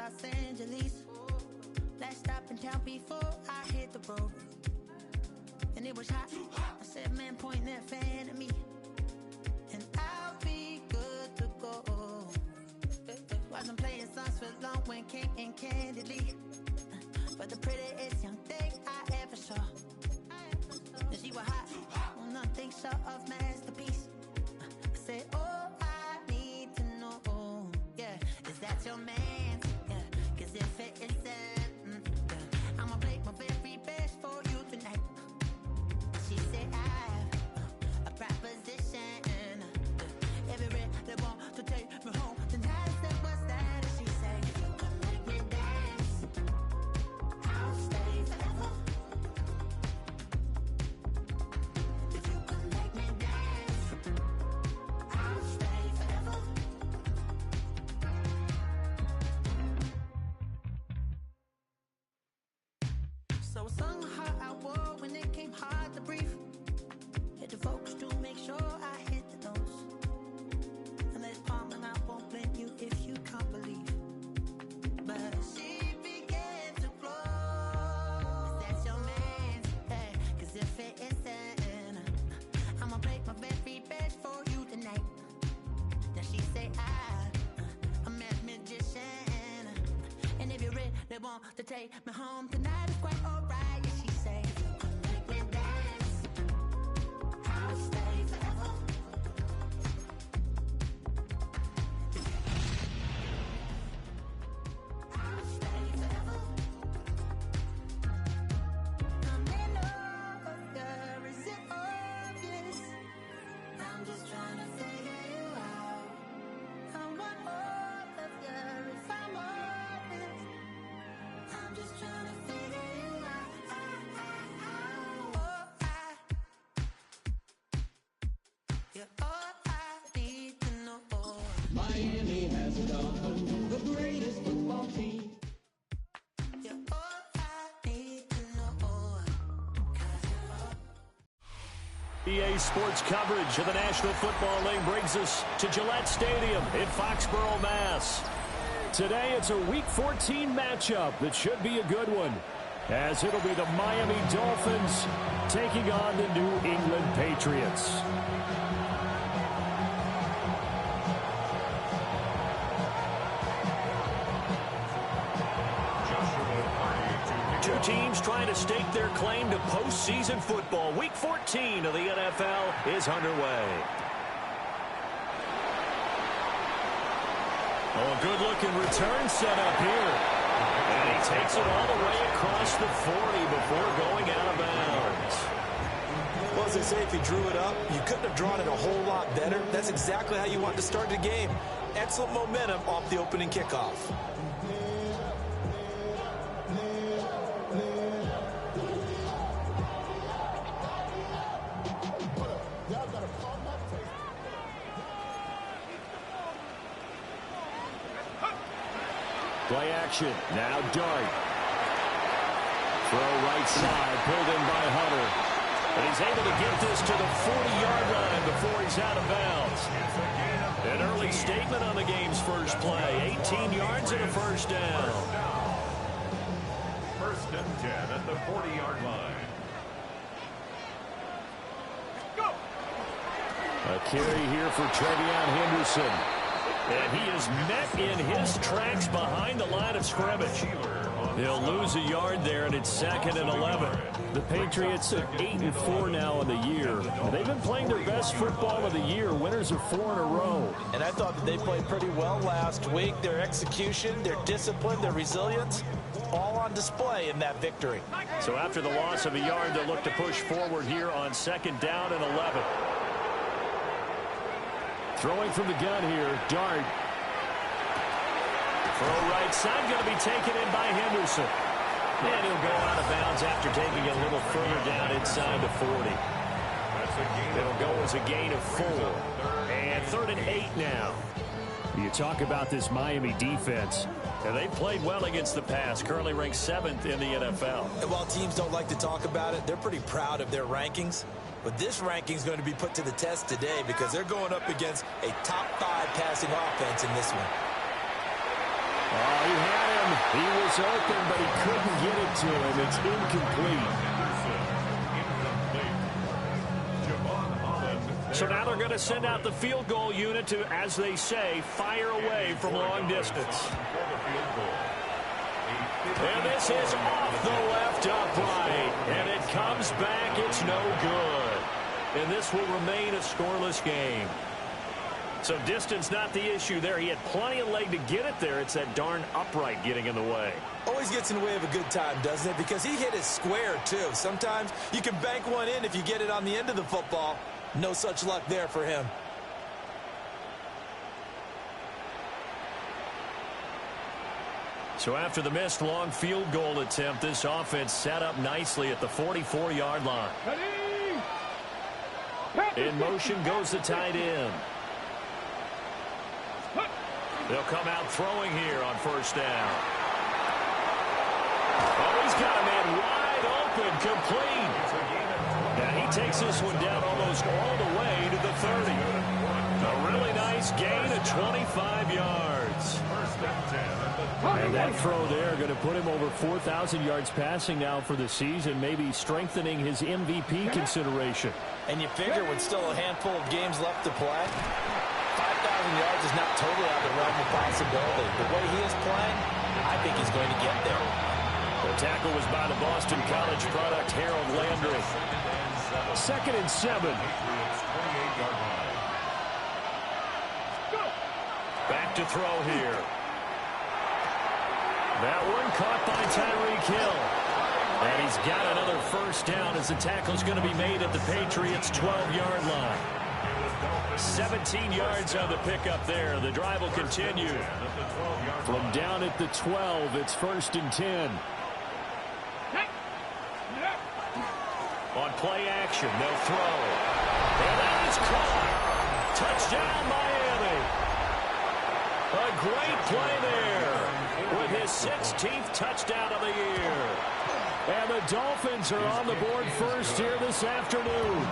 Los Angeles. Last stop in town before I hit the road. And it was hot. I said, man, point that fan at me. And I'll be good to go. Wasn't playing songs for long when came in candidly. But the prettiest young thing I ever saw. And she was hot. Well, nothing short of masterpiece. I said, oh, I need to know. Yeah, is that your man? Yeah, cause if it isn't, I'ma make my very best for you tonight. She said, I have a proposition. Every they want to take me home tonight. I said, what's that? And she said, if you can make me dance, I'll stay forever. If you can make me dance, I'll stay forever. So I sung how I wore when it came hard to breathe. Hit the focus to make sure I hit the notes. And this palm and I won't blame you if you can't believe. But she began to flow. That's your man, hey, cause if it isn't, I'ma make my very best for you tonight. Then she say I'm a magician. And if you're ready, they want to take me home tonight, it's quite alright. And she say, if you can make me dance, I'll stay forever. I'll stay forever. I'm in love, is it obvious? I'm just trying to figure you out. I want all of you if I'm honest. I'm just trying to figure you out. You're all I need to know. Miami has it all, the greatest football team. You're all I need to know. EA Sports coverage of the National Football League brings us to Gillette Stadium in Foxborough, Mass. Today it's a Week 14 matchup that should be a good one, as it'll be the Miami Dolphins taking on the New England Patriots. Two teams trying to stake their claim to postseason football. Week 14 of the NFL is underway. Oh, a good-looking return set up here. And he takes it all the way across the 40 before going out of bounds. Well, as they say, if you drew it up, you couldn't have drawn it a whole lot better. That's exactly how you want to start the game. Excellent momentum off the opening kickoff. Play action. Now Dart. Throw right side. Pulled in by Hunter. And he's able to get this to the 40-yard line before he's out of bounds. An early statement on the game's first play. 18 yards and a first down. First and 10 at the 40-yard line. Go! A carry here for Trevion Henderson. And he is met in his tracks behind the line of scrimmage. He'll lose a yard there, and it's 2nd and 11. The Patriots are 8-4 now in the year. They've been playing their best football of the year, winners of 4 in a row. And I thought that they played pretty well last week. Their execution, their discipline, their resilience, all on display in that victory. So after the loss of a yard, they'll look to push forward here on 2nd down and 11. Throwing from the gun here, Dart. Throw right side, going to be taken in by Henderson. And he'll go out of bounds after taking it a little further down inside the 40. It'll go as a gain of 4. And 3rd and 8 now. You talk about this Miami defense. And they've played well against the pass, currently ranked 7th in the NFL. And while teams don't like to talk about it, they're pretty proud of their rankings. But this ranking is going to be put to the test today because they're going up against a top 5 passing offense in this one. Oh, he had it. He was open, but he couldn't get it to him. It's incomplete. So now they're going to send out the field goal unit to, as they say, fire away from long distance. And this is off the left upright. And it comes back. It's no good. And this will remain a scoreless game. So distance not the issue there. He had plenty of leg to get it there. It's that darn upright getting in the way. Always gets in the way of a good time, doesn't it? Because he hit it square, too. Sometimes you can bank one in if you get it on the end of the football. No such luck there for him. So after the missed long field goal attempt, this offense set up nicely at the 44-yard line. In motion goes the tight end. They'll come out throwing here on first down. Oh, he's got a man wide open, complete. And he takes this one down almost all the way to the 30. A really nice gain of 25 yards. And that throw there going to put him over 4,000 yards passing now for the season, maybe strengthening his MVP consideration. And you figure with still a handful of games left to play, 5,000 yards is not totally out of the realm of possibility. The way he is playing, I think he's going to get there. The tackle was by the Boston College product, Harold Landry. 2nd and 7. Back to throw here. That one caught by Tyreek Hill. And he's got another first down as the tackle's going to be made at the Patriots' 12-yard line. 17 yards on the pickup there. The drive will continue. From down at the 12, it's 1st and 10. On play action, they'll throw. And that is caught. Touchdown, Miami. A great play there with his 16th touchdown of the year. And the Dolphins are on the board first here this afternoon.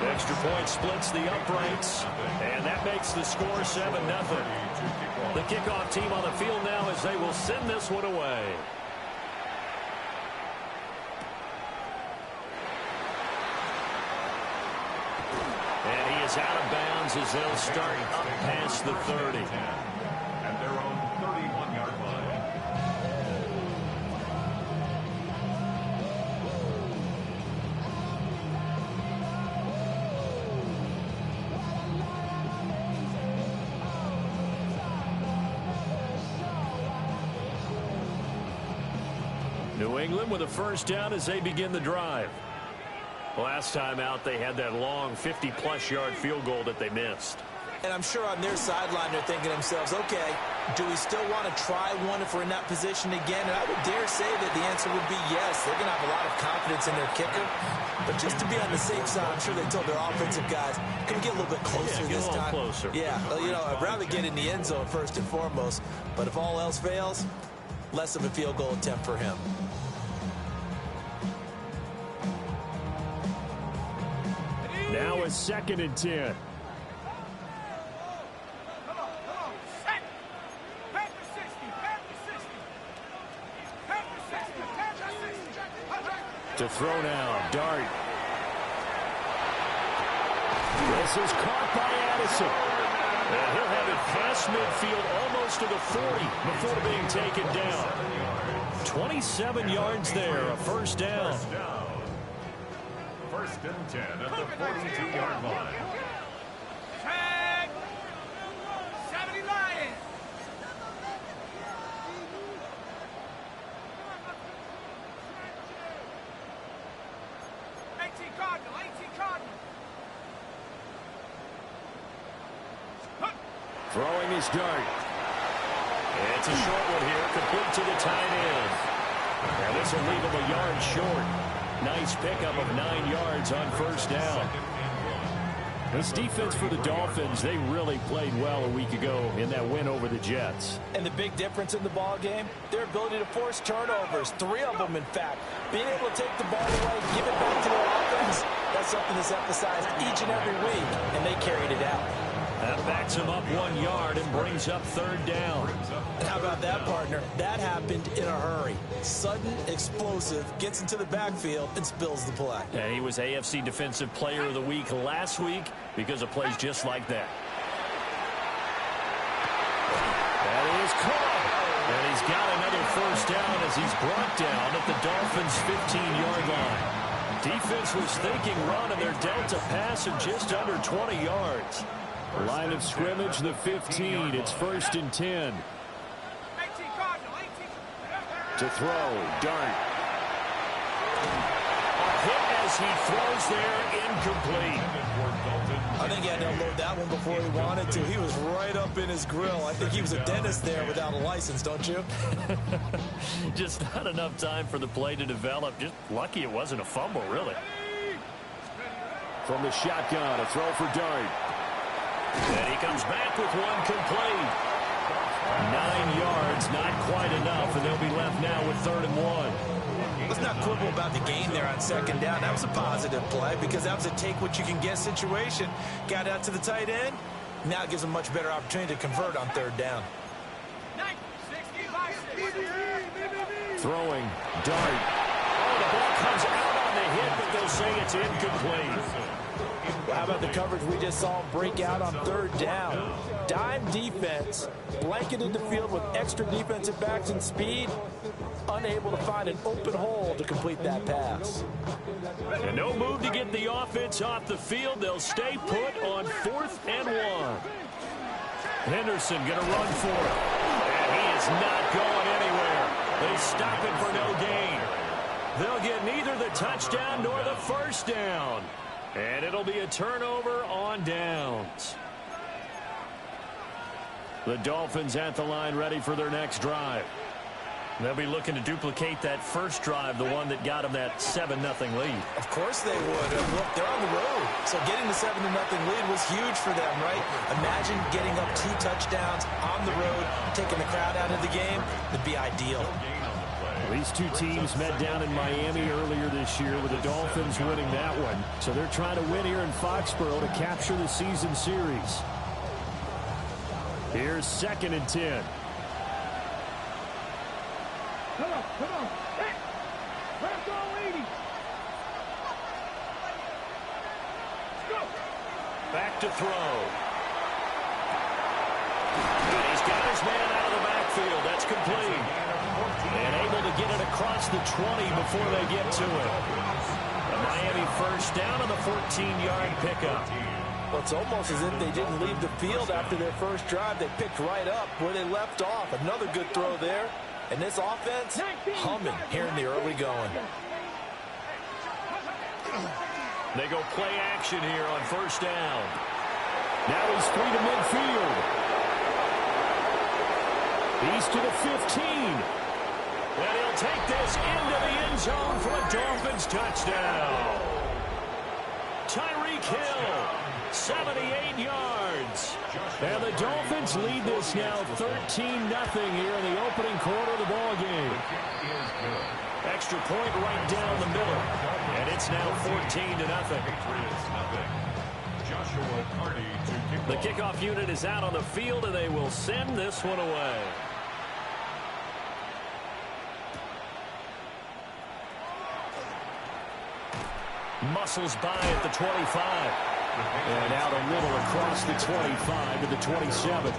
Extra point splits the uprights, and that makes the score 7-0. The kickoff team on the field now as they will send this one away. And he is out of bounds as they'll start up past the 30. At their own 31-yard line. New England with a first down as they begin the drive. Last time out, they had that long 50-plus yard field goal that they missed. And I'm sure on their sideline they're thinking to themselves, okay, do we still want to try one if we're in that position again? And I would dare say that the answer would be yes. They're going to have a lot of confidence in their kicker. But just to be on the safe side, I'm sure they told their offensive guys, can we get a little bit closer this time? Closer. Yeah, well, you know, I'd rather get in the end zone first and foremost. But if all else fails, less of a field goal attempt for him. Now a 2nd and 10. To throw now, Dart. This is caught by Addison. And he'll have it past midfield almost to the 40 before being taken down. 27 yards there, a first down. 1st and 10 at the 42-yard line. Tag! 70 Lions! Cardinal, 18 Cardinal. Throwing his dart. It's a short one here, complete to the tight end. And this will leave him a yard short. Nice pickup of 9 yards on first down. This defense for the Dolphins, they really played well a week ago in that win over the Jets. And the big difference in the ball game, their ability to force turnovers, 3 of them in fact. Being able to take the ball away, give it back to their offense, that's something that's emphasized each and every week, and they carried it out. That backs him up 1 yard and brings up 3rd down. How about that, partner? That happened in a hurry. Sudden, explosive, gets into the backfield, and spills the play. And he was AFC Defensive Player of the Week last week because of plays just like that. That is caught. And he's got another first down as he's brought down at the Dolphins' 15-yard line. Defense was thinking run, and they're dealt a pass of just under 20 yards. Line of scrimmage, the 15. It's 1st and 10. 18 Cardinal, 18. To throw, Dart. A hit as he throws there, incomplete. I think he had to unload that one before he wanted to. He was right up in his grill. I think he was a dentist there without a license, don't you? Just not enough time for the play to develop. Just lucky it wasn't a fumble, really. From the shotgun, a throw for Dart. And he comes back with one complete. 9 yards, not quite enough, and they'll be left now with 3rd and 1. Let's not quibble about the gain there on 2nd down. That was a positive play because that was a take-what-you-can-get situation. Got out to the tight end. Now it gives him a much better opportunity to convert on 3rd down. 60-by-6. Throwing, Dart. Oh, the ball comes out on the hit, but they'll say it's incomplete. How about the coverage we just saw break out on 3rd down? Dime defense, blanketed the field with extra defensive backs and speed, unable to find an open hole to complete that pass. And no move to get the offense off the field. They'll stay put on 4th and 1. Henderson going to run for it. And he is not going anywhere. They stop it for no gain. They'll get neither the touchdown nor the first down. And it'll be a turnover on downs. The Dolphins at the line ready for their next drive. They'll be looking to duplicate that first drive, the one that got them that 7-0 lead. Of course they would. Look, they're on the road. So getting the 7-0 lead was huge for them, right? Imagine getting up 2 touchdowns on the road, taking the crowd out of the game. It'd be ideal. These two teams met down in Miami earlier this year with the Dolphins winning that one. So they're trying to win here in Foxborough to capture the season series. Here's 2nd and 10. Come on. Hey, let's go, 80. Let's go. Back to throw. And he's got his man out of the backfield. That's complete. And able to get it across the 20 before they get to it. A Miami first down on the 14-yard pickup. Well, it's almost as if they didn't leave the field after their first drive. They picked right up where they left off. Another good throw there. And this offense, humming here in the early going. They go play action here on first down. Now he's free to midfield. He's to the 15. And he'll take this into the end zone for a Dolphins touchdown. Tyreek Hill, 78 yards. And the Dolphins lead this now 13-0 here in the opening quarter of the ball game. Extra point right down the middle. And it's now 14-0. The kickoff unit is out on the field, and they will send this one away. Muscles by at the 25. And out a little across the 25 to the 27.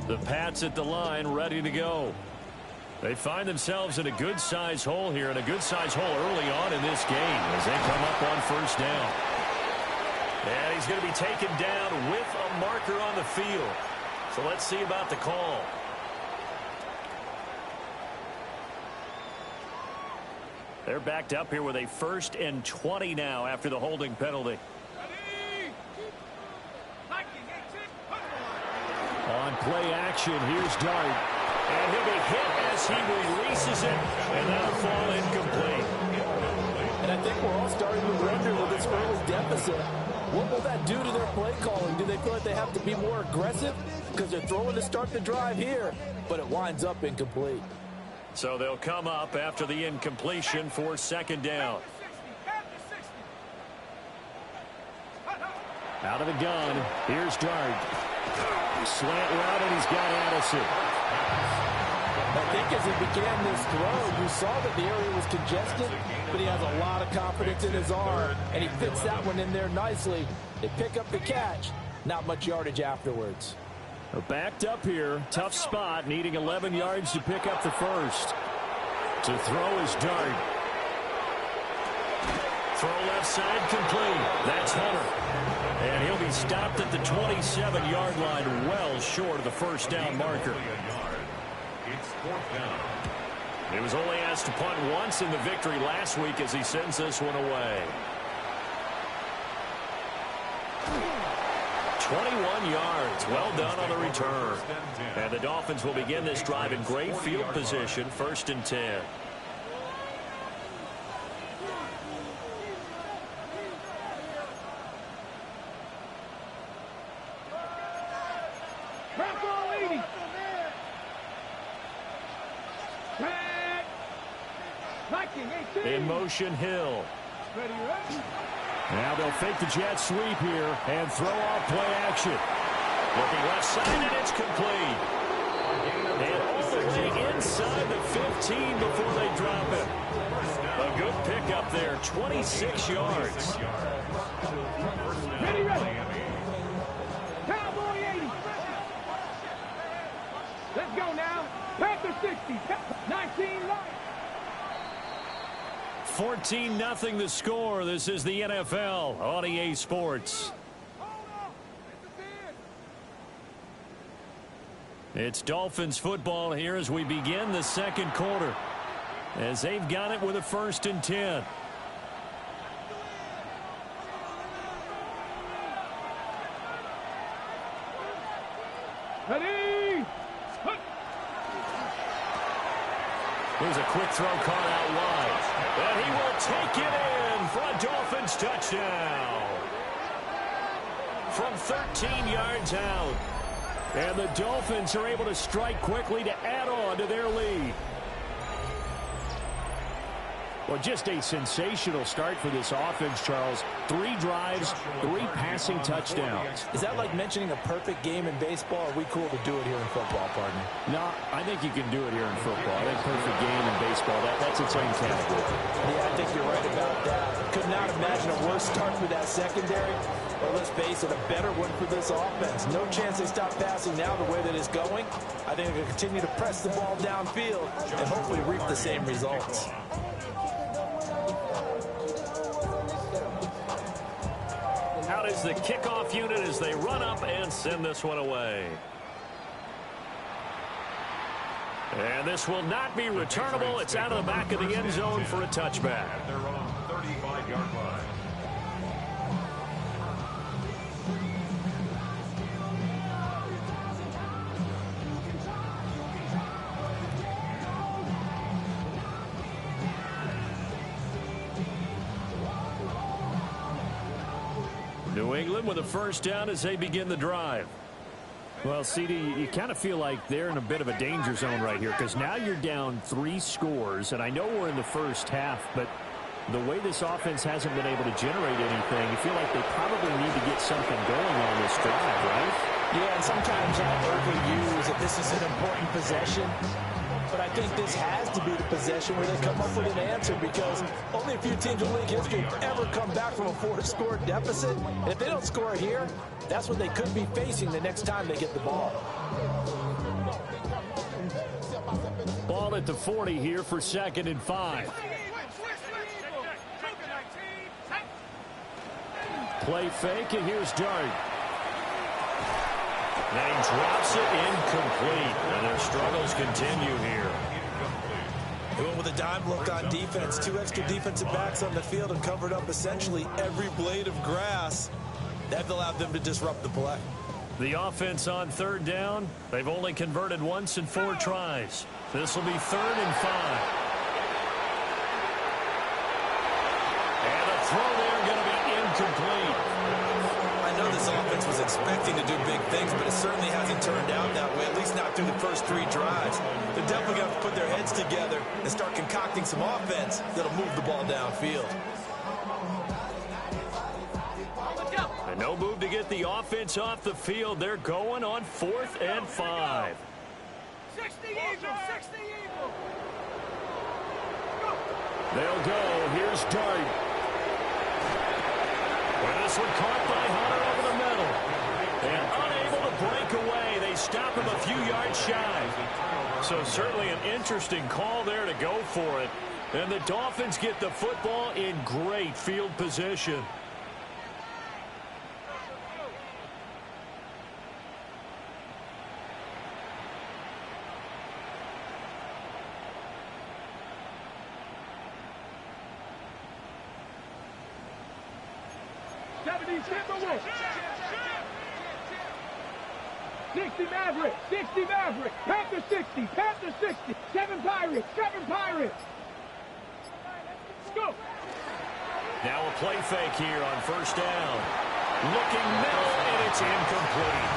The Pats at the line ready to go. They find themselves in a good-sized hole here, and a good-sized hole early on in this game as they come up on first down. And he's going to be taken down with a marker on the field. So let's see about the call. They're backed up here with a 1st and 20 now after the holding penalty. On play action, here's Dart. And he'll be hit as he releases it, and that'll fall incomplete. And I think we're all starting to wonder with this early deficit, what will that do to their play calling? Do they feel like they have to be more aggressive? Because they're throwing to start the drive here, but it winds up incomplete. So they'll come up after the incompletion for 2nd down. Out of the gun. Here's Dart. Slant route, and he's got Addison. I think as he began this throw, you saw that the area was congested, but he has a lot of confidence in his arm, and he fits that one in there nicely. They pick up the catch. Not much yardage afterwards. They're backed up here. Tough spot, needing 11 yards to pick up the first. To throw is Dart. Throw left side complete. That's Hunter. And he'll be stopped at the 27-yard line, well short of the first down marker. It's fourth down. He was only asked to punt once in the victory last week as he sends this one away. 21 yards. Well done on the return. And the Dolphins will begin this drive in great field position, 1st and 10. In motion, Hill. Now they'll fake the jet sweep here and throw off play action. Looking left side, and it's complete. And all the way inside the 15 before they drop it. A good pickup there, 26 yards. Ready. Cowboy 80. Let's go now. Panther 60. 19 light. 14-0 the score. This is the NFL on EA Sports. It's Dolphins football here as we begin the second quarter. As they've got it with a 1st and 10. Ready. Here's a quick throw caught out wide. And he will take it in for a Dolphins touchdown. From 13 yards out. And the Dolphins are able to strike quickly to add on to their lead. Well, just a sensational start for this offense, Charles. 3 drives, 3 passing touchdowns. Is that like mentioning a perfect game in baseball? Or are we cool to do it here in football, partner? No, I think you can do it here in football. I think perfect game in baseball, that's its own category. Yeah, I think you're right about that. Could not imagine a worse start for that secondary. Or let's face it, a better one for this offense. No chance they stop passing now the way that it's going. I think they're going to continue to press the ball downfield and hopefully reap the same results. Out is the kickoff unit as they run up and send this one away. And this will not be returnable. It's out of the back of the end zone for a touchback. At their own 35-yard line. New England with a first down as they begin the drive. Well, CD, you kind of feel like they're in a bit of a danger zone right here because now you're down 3 scores, and I know we're in the first half, but the way this offense hasn't been able to generate anything, you feel like they probably need to get something going on this drive, right? Yeah, and sometimes I'll overuse that this is an important possession. But I think this has to be the possession where they come up with an answer because only a few teams in league history have ever come back from a 4-score deficit. And if they don't score it here, that's what they could be facing the next time they get the ball. Ball at the 40 here for 2nd and 5. Play fake, and here's Dart. And he drops it incomplete. And their struggles continue here. They went with a dime look on defense. 2 extra defensive backs on the field and covered up essentially every blade of grass. That allowed them to disrupt the play. The offense on 3rd down. They've only converted once in 4 tries. This will be 3rd and 5. And a throw there going to be incomplete. I know this offense was expecting to do big things, but it certainly hasn't turned out that way, at least not through the first 3 drives. They're definitely going to have to put their heads together and start concocting some offense that'll move the ball downfield. And No move to get the offense off the field. They're going on 4th and 5. 60 Eagle, 60 Eagle. They'll go. Here's Dart. Well, this one caught by Hunter over the middle. And unable to break away. They stop him a few yards shy. So certainly an interesting call there to go for it. And the Dolphins get the football in great field position. Timberwolves. 60 Maverick, 60 Maverick, Panther 60, Panther 60, 7 Pirates, 7 Pirates. Let's go. Now a play fake here on 1st down. Looking middle, and it's incomplete.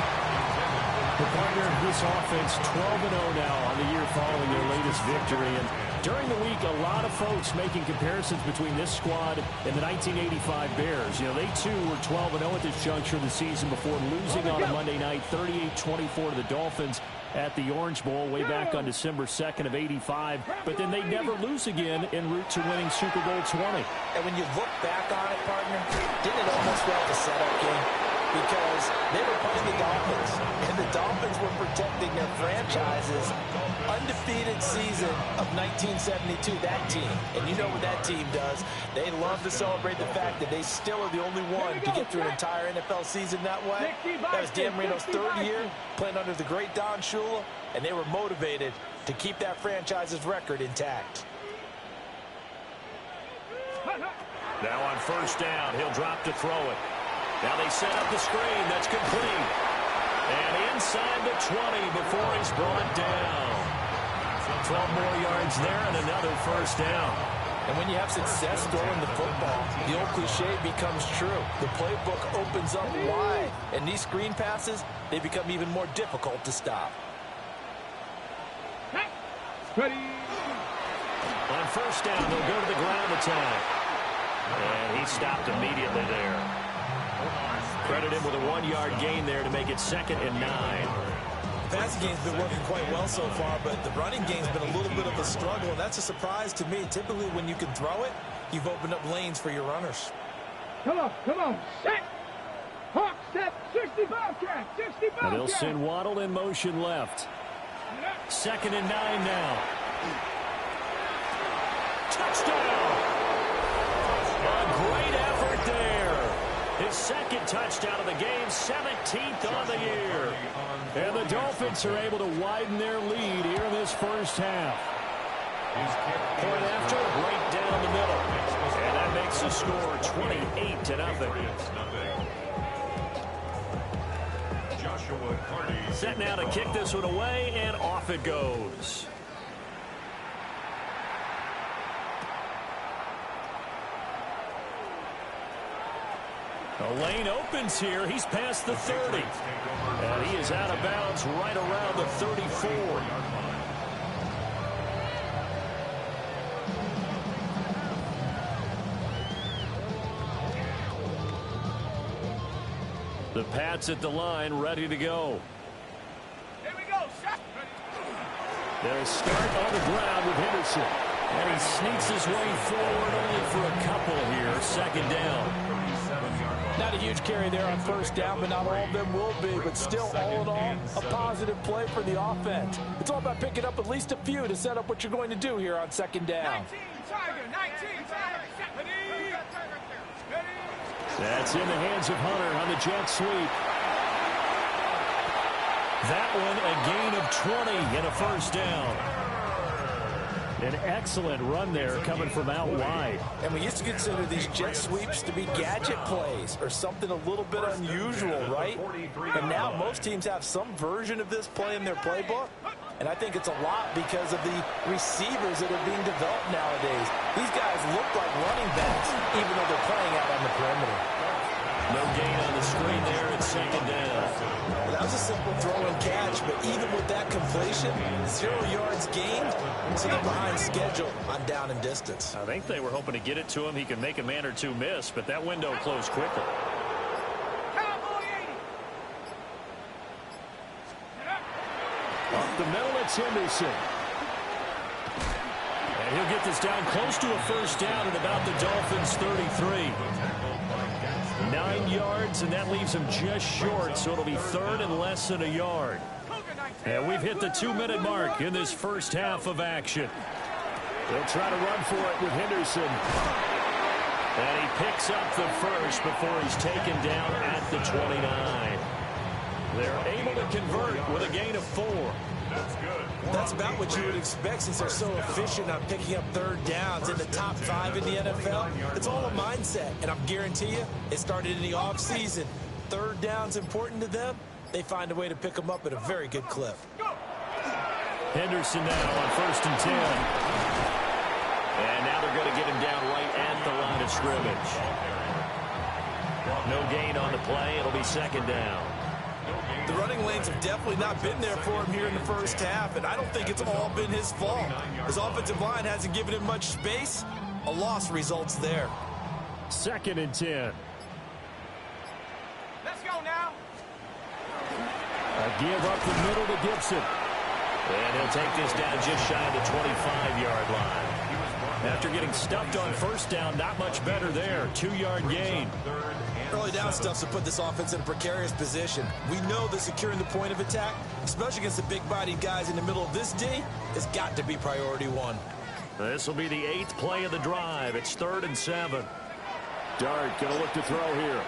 The partner of this offense, 12-0 now on the year following their latest victory. And during the week, a lot of folks making comparisons between this squad and the 1985 Bears. You know, they too were 12-0 at this juncture of the season before losing on a Monday night, 38-24 to the Dolphins at the Orange Bowl way back on December 2nd of '85. But then they never lose again en route to winning Super Bowl 20. And when you look back on it, partner, didn't it almost feel like a setup game? Because they were playing the Dolphins, and the Dolphins were protecting their franchise's undefeated season of 1972, that team. And you know what that team does. They love to celebrate the fact that they still are the only one to get through an entire NFL season that way. That was Dan Marino's 3rd year, playing under the great Don Shula, and they were motivated to keep that franchise's record intact. Now on 1st down, he'll drop to throw it. Now they set up the screen. That's complete. And inside the 20 before he's brought down. 12 more yards there and another 1st down. And when you have success throwing the football, the old cliche becomes true. The playbook opens up wide. And these screen passes, they become even more difficult to stop. Ready. On 1st down, they'll go to the ground attack. And he stopped immediately there. Credit him with a 1-yard gain there to make it 2nd and 9. The passing game's been working quite well so far, but the running game's been a little bit of a struggle, and that's a surprise to me. Typically, when you can throw it, you've opened up lanes for your runners. Come on, set. Hawk, set, 65 track, 65 and they'll send Waddle in motion left. 2nd and 9 now. Touchdown! A great effort there. His 2nd touchdown of the game, 17th on the year. And the Dolphins are able to widen their lead here in this 1st half. Point after, right down the middle. And that makes the score 28-0. Set now to kick this one away, and off it goes. The lane opens here. He's past the 30. And he is out of bounds right around the 34. The Pats at the line, ready to go. Here we go, shot. They'll start on the ground with Henderson. And he sneaks his way forward only for a couple here. 2nd down. Not a huge carry there on 1st down, but not all of them will be. But still, all in all, a positive play for the offense. It's all about picking up at least a few to set up what you're going to do here on 2nd down. 19 Tiger, 19 Tiger. That's in the hands of Hunter on the jet sweep. That one a gain of 20 and a 1st down. An excellent run there coming from out wide. And we used to consider these jet sweeps to be gadget plays or something a little bit unusual, right? And now most teams have some version of this play in their playbook. And I think it's a lot because of the receivers that are being developed nowadays. These guys look like running backs, even though they're playing out on the perimeter. No gain on the screen there. It's 2nd down. Well, that was a simple throw and catch, but even with that completion, 0 yards gained, so they're behind schedule on down and distance. I think they were hoping to get it to him. He could make a man or two miss, but that window closed quickly. the middle, it's Henderson. And he'll get this down close to a first down at about the Dolphins' 33. 9 yards, and that leaves him just short, so it'll be third and less than a yard. And we've hit the 2-minute mark in this first half of action. They'll try to run for it with Henderson. And he picks up the first before he's taken down at the 29. They're able to convert with a gain of 4. That's good. That's about what you would expect since they're so efficient on picking up third downs in the top 5 in the NFL. It's all a mindset, and I guarantee you it started in the offseason. Third down's important to them. They find a way to pick them up at a very good clip. Henderson now on 1st and 10. And now they're going to get him down right at the line of scrimmage. No gain on the play. It'll be 2nd down. The running lanes have definitely not been there for him here in the first half, and I don't think it's all been his fault. His offensive line hasn't given him much space. A loss results there. 2nd and 10. Let's go now. A give up the middle to Gibson. And he'll take this down just shy of the 25-yard line. After getting stuffed on first down, not much better there. 2-yard gain. Early down stuff's to put this offense in a precarious position. We know that securing the point of attack, especially against the big-bodied guys in the middle of this D, has got to be priority 1. This will be the 8th play of the drive. It's 3rd and 7. Dart going to look to throw here.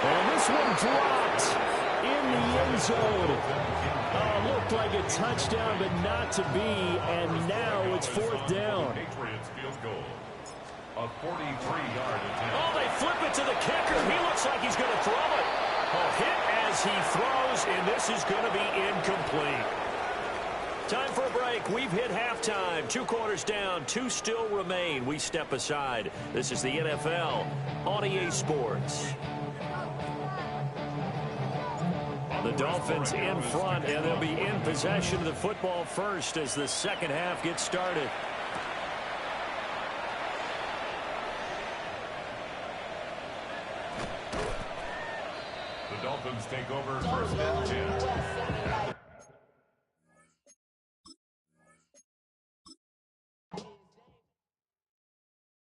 And this one dropped in the end zone. Looked like a touchdown, but not to be. And now it's 4th down. Patriots field goal. A 43-yard attempt. Oh, they flip it to the kicker. He looks like he's going to throw it. A hit as he throws, and this is going to be incomplete. Time for a break. We've hit halftime. 2 quarters down. 2 still remain. We step aside. This is the NFL on EA Sports. The Dolphins in front, and they'll be in possession of the football first as the second half gets started. The Dolphins take over 1st and 10.